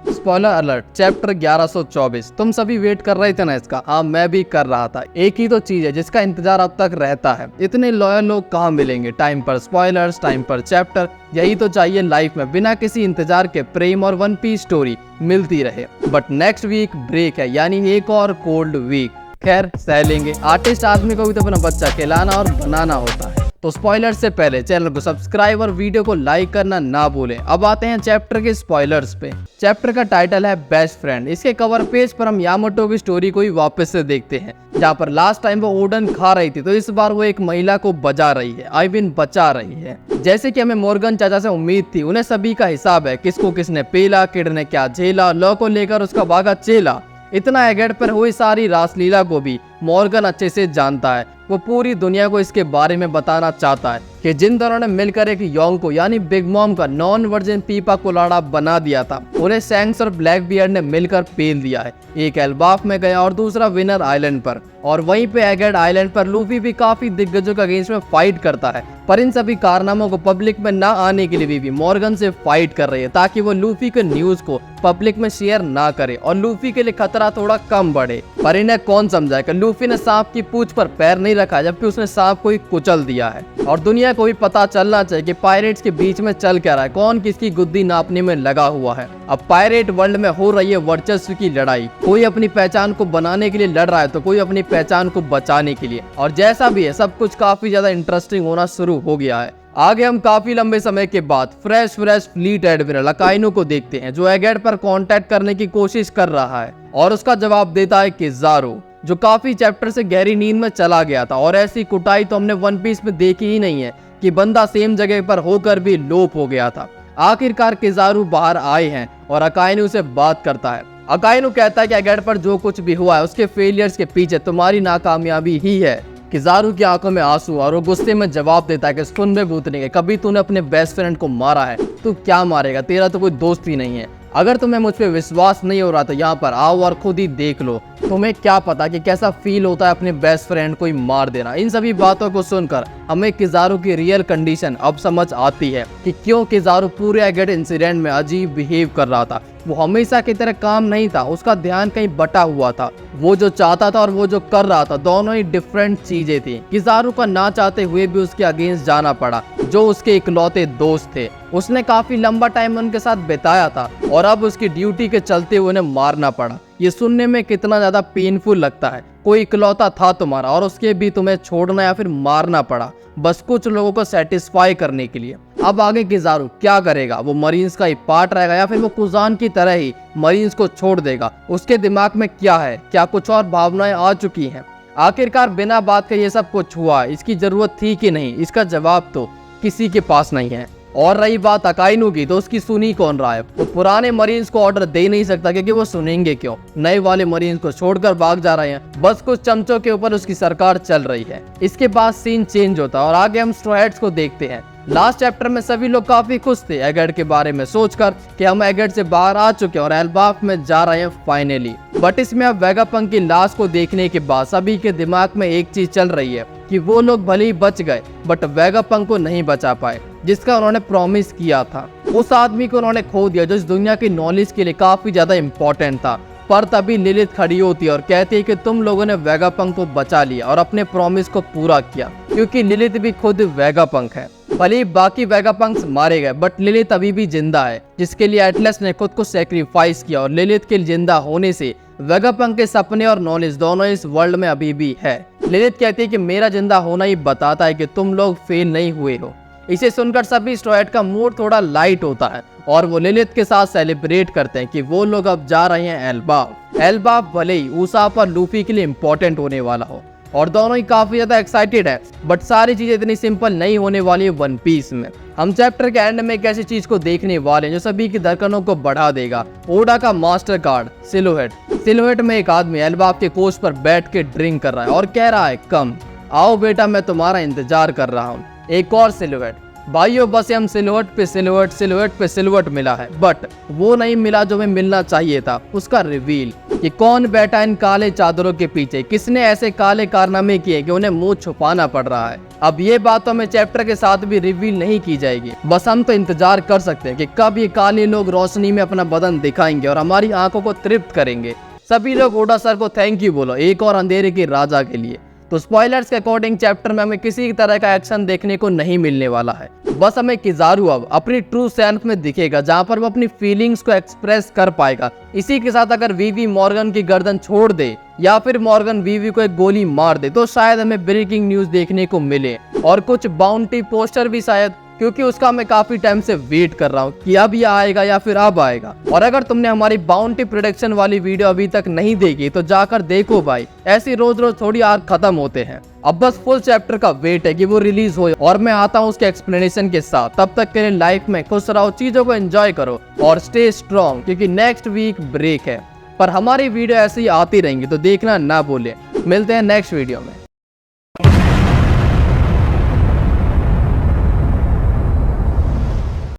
Spoiler alert, chapter 1124। तुम सभी wait कर रहे थे ना इसका? हाँ, मैं भी कर रहा था। एक ही तो चीज है जिसका इंतजार अब तक रहता है। इतने लॉयल लोग कहाँ मिलेंगे? टाइम पर स्पॉयलर्स, टाइम पर चैप्टर। यही तो चाहिए लाइफ में, बिना किसी इंतजार के प्रेम और वन पीस स्टोरी मिलती रहे। बट नेक्स्ट वीक ब्रेक है, यानी एक और कोल्ड वीक। खैर, सह लेंगे। आर्टिस्ट आदमी को भी तो अपना बच्चा खिलाना और बनाना होता है। तो स्पॉयलर से पहले चैनल को सब्सक्राइब और वीडियो को लाइक करना ना भूलें। अब आते हैं चैप्टर के स्पॉयलर्स पे। चैप्टर का टाइटल है बेस्ट फ्रेंड। इसके कवर पेज पर हम यामाटो की स्टोरी को ही वापस से देखते हैं, जहाँ पर लास्ट टाइम वो ओडन खा रही थी, तो इस बार वो एक महिला को बचा रही है, आई मीन बचा रही है। जैसे कि हमें मोर्गन चाचा से उम्मीद थी, उन्हें सभी का हिसाब है, किसको किसने पेला, किड ने क्या झेला, लॉ को लेकर उसका भागा चेला। इतना एगेड पर हुई सारी रासलीला को भी मॉर्गन अच्छे से जानता है। वो पूरी दुनिया को इसके बारे में बताना चाहता है कि जिन दोनों ने मिलकर एक योंग को यानी बिग मॉम का नॉन वर्जिन पीपा कोलाड़ा बना दिया था, उन्हें सैंक्स और ब्लैक बियर्ड ने मिलकर पेल दिया है। एक एल्बाफ में गया और दूसरा विनर आइलैंड पर, और वहीं पे एगेड आइलैंड पर लूफी भी काफी दिग्गजों के अगेंस्ट में फाइट करता है। पर इन सभी कारनामों को पब्लिक में ना आने के लिए भी मॉर्गन से फाइट कर रही है, ताकि वो लूफी के न्यूज को पब्लिक में शेयर ना करे और लूफी के लिए खतरा थोड़ा कम बढ़े। पर इन्हें कौन समझाए कि लूफी ने सांप की पूंछ पर पैर नहीं रखा, जबकि उसने सांप को ही कुचल दिया है। और दुनिया को भी पता चलना चाहिए कि पायरेट्स के बीच में चल क्या रहा है, कौन किसकी गुद्दी नापने में लगा हुआ है। अब पायरेट वर्ल्ड में हो रही है वर्चस्व की लड़ाई। कोई अपनी पहचान को बनाने के लिए लड़ रहा है, तो कोई अपनी पहचान को बचाने के लिए। और जैसा भी है, सब कुछ काफी ज्यादा इंटरेस्टिंग होना शुरू हो गया है। आगे हम काफी लंबे समय के बाद फ्रेश फ्लीट एडमिरल अकाइनो को देखते हैं, जो एगेड पर कांटेक्ट करने की कोशिश कर रहा है, और उसका जवाब देता है किज़ारू, जो काफी चैप्टर से गहरी नींद में चला गया था। और ऐसी कुटाई तो हमने वन पीस में देखी ही नहीं है कि बंदा सेम जगह पर होकर भी लोप हो गया था। आखिरकार किज़ारू बाहर आए हैं और अकाइनो से बात करता है। अकाइनो कहता है कि एगेड पर जो कुछ भी हुआ है, उसके फेलियर्स के पीछे तुम्हारी नाकामयाबी ही है। किज़ारू की आंखों में आंसू, और वो गुस्से में जवाब देता है कि सुन बे भूतनी के, कभी तूने अपने बेस्ट फ्रेंड को मारा है? तू क्या मारेगा? तेरा तो कोई दोस्त ही नहीं है। अगर तुम्हें मुझ पे विश्वास नहीं हो रहा तो यहाँ पर आओ और खुद ही देख लो। तुम्हें क्या पता कि कैसा फील होता है अपने बेस्ट फ्रेंड को ही मार देना। इन सभी बातों को सुनकर हमें किज़ारू की रियल कंडीशन अब समझ आती है कि क्यों किज़ारू पूरे एगेड इंसिडेंट में अजीब बिहेव कर रहा था। वो हमेशा की तरह काम नहीं था, उसका ध्यान कहीं बटा हुआ था। वो जो चाहता था और वो जो कर रहा था, दोनों ही डिफरेंट चीजें थी। किज़ारू का ना चाहते हुए भी उसके अगेंस्ट जाना पड़ा, जो उसके इकलौते दोस्त थे। उसने काफी लंबा टाइम उनके साथ बिताया था, और अब उसकी ड्यूटी के चलते उन्हें मारना पड़ा। ये सुनने में कितना ज्यादा पेनफुल लगता है। कोई इकलौता था तुम्हारा, और उसके भी तुम्हें छोड़ना या फिर मारना पड़ा, बस कुछ लोगों को सेटिस्फाई करने के लिए। अब आगे किज़ारू क्या करेगा? वो मरीन्स का ही पार्ट रहेगा, या फिर वो कुजान की तरह ही मरीन्स को छोड़ देगा? उसके दिमाग में क्या है? क्या कुछ और भावनाएं आ चुकी हैं? आखिरकार बिना बात के ये सब कुछ हुआ, इसकी जरूरत थी कि नहीं? इसका जवाब तो किसी के पास नहीं है। और रही बात अकाइनो की, तो उसकी सुनी कौन रहा है? वो पुराने मरीन्स को ऑर्डर दे नहीं सकता, क्योंकि वो सुनेंगे क्यों? नए वाले मरीन्स को छोड़कर भाग जा रहे हैं। बस कुछ चमचों के ऊपर उसकी सरकार चल रही है। इसके बाद सीन चेंज होता है और आगे हम स्ट्रॉ हैट्स को देखते हैं। लास्ट चैप्टर में सभी लोग काफी खुश थे एगेड के बारे में सोचकर कि हम एगेड से बाहर आ चुके हैं और एल्बाफ में जा रहे हैं फाइनली। बट इसमें अब वेगापंक की लाश को देखने के बाद सभी के दिमाग में एक चीज चल रही है कि वो लोग भले ही बच गए, बट वेगापंक को नहीं बचा पाए, जिसका उन्होंने प्रॉमिस किया था। उस आदमी को उन्होंने खो दिया जो इस दुनिया की नॉलेज के लिए काफी ज्यादा इम्पोर्टेंट था। पर तभी लिलिथ खड़ी होती है और कहती है कि तुम लोगों ने वेगापंक को बचा लिया और अपने प्रॉमिस को पूरा किया, क्योंकि लिलिथ भी खुद वेगापंक है। भले ही बाकी वेगापंक्स मारे गए, बट लिलिथ अभी भी जिंदा है, जिसके लिए एटलस ने खुद को सेक्रीफाइस किया। और लिलिथ के जिंदा होने से वेगापंक के सपने और नॉलेज दोनों इस वर्ल्ड में अभी भी है। लिलिथ कहती है कि मेरा जिंदा होना ही बताता है कि तुम लोग फेल नहीं हुए हो। इसे सुनकर सभी स्ट्रॉ हैट का मूड थोड़ा लाइट होता है, और वो लिलिथ के साथ सेलिब्रेट करते हैं कि वो लोग अब जा रहे हैं एल्बाफ। एल्बाफ भले ही उसाप और लूफी के लिए इम्पोर्टेंट होने वाला हो, और दोनों ही काफी ज्यादा एक्साइटेड है, बट सारी चीजें इतनी सिंपल नहीं होने वाली है वन पीस में। हम चैप्टर के एंड में एक ऐसी चीज को देखने वाले हैं जो सभी की धड़कनों को बढ़ा देगा। ओडा का मास्टर कार्ड सिलोहेट में एक आदमी एल्बाफ के कोच पर बैठ के ड्रिंक कर रहा है और कह रहा है, कम आओ बेटा, मैं तुम्हारा इंतजार कर रहा हूँ। एक और सिलोहेट। भाइयों, बस हम सिलोहेट पे सिलोहेट मिला है, बट वो नहीं मिला जो हमें मिलना चाहिए था। उसका रिवील कि कौन बैठा इन काले चादरों के पीछे, किसने ऐसे काले कारनामे किए कि उन्हें मुंह छुपाना पड़ रहा है। अब ये बात तो हमें चैप्टर के साथ भी रिवील नहीं की जाएगी, बस हम तो इंतजार कर सकते हैं कि कब ये काले लोग रोशनी में अपना बदन दिखाएंगे और हमारी आंखों को तृप्त करेंगे। सभी लोग ओडा सर को थैंक यू बोलो एक और अंधेरे के राजा के लिए। तो स्पॉयलर्स के अकॉर्डिंग चैप्टर में हमें किसी तरह का एक्शन देखने को नहीं मिलने वाला है, बस हमें किज़ारू अब अपनी ट्रू सेल्फ में दिखेगा, जहां पर वो अपनी फीलिंग्स को एक्सप्रेस कर पाएगा। इसी के साथ अगर वीवी मॉर्गन की गर्दन छोड़ दे या फिर मॉर्गन वीवी को एक गोली मार दे तो शायद हमें ब्रेकिंग न्यूज देखने को मिले और कुछ बाउंटी पोस्टर भी शायद, क्योंकि उसका मैं काफी टाइम से वेट कर रहा हूँ कि अब ये आएगा या फिर अब आएगा। और अगर तुमने हमारी बाउंटी प्रोडक्शन वाली वीडियो अभी तक नहीं देखी तो जाकर देखो भाई, ऐसी रोज रोज थोड़ी आर्क खत्म होते हैं। अब बस फुल चैप्टर का वेट है कि वो रिलीज हो और मैं आता हूँ उसके एक्सप्लेनेशन के साथ। तब तक के लिए लाइफ में खुश रहो, चीजों को एंजॉय करो और स्टे स्ट्रॉन्ग, क्योंकि नेक्स्ट वीक ब्रेक है, पर हमारी वीडियो ऐसे ही आती रहेंगी तो देखना ना भूलें। मिलते हैं नेक्स्ट वीडियो में।